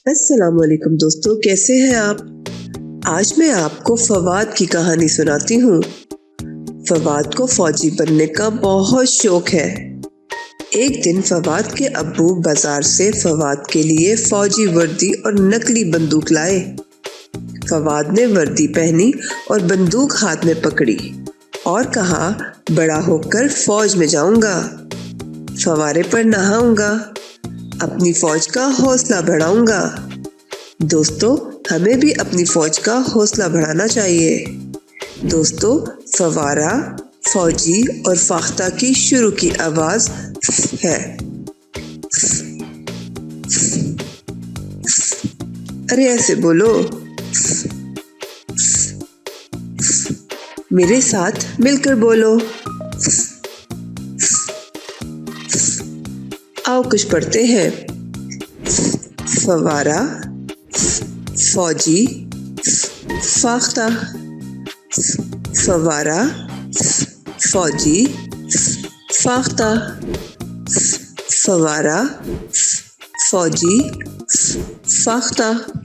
السلام علیکم دوستو، کیسے ہیں آپ؟ آج میں آپ کو فواد کی کہانی سناتی ہوں۔ فواد کو فوجی بننے کا بہت شوق ہے۔ ایک دن فواد کے ابو بازار سے فواد کے لیے فوجی وردی اور نکلی بندوق لائے۔ فواد نے وردی پہنی اور بندوق ہاتھ میں پکڑی اور کہا، بڑا ہو کر فوج میں جاؤں گا، فوارے پر نہاؤں گا، اپنی فوج کا حوصلہ بڑھاؤں گا۔ دوستو، ہمیں بھی اپنی فوج کا حوصلہ بڑھانا چاہیے۔ دوستو، فوارہ، فوجی اور فاختہ کی شروع کی آواز ہے۔ ارے ایسے بولو، میرے ساتھ مل کر بولو۔ آؤ کچھ پڑھتے ہیں۔ فوارہ، فوجی، فاختہ۔ فوارہ، فوجی، فاختہ۔ فوارہ، فوجی، فاختہ۔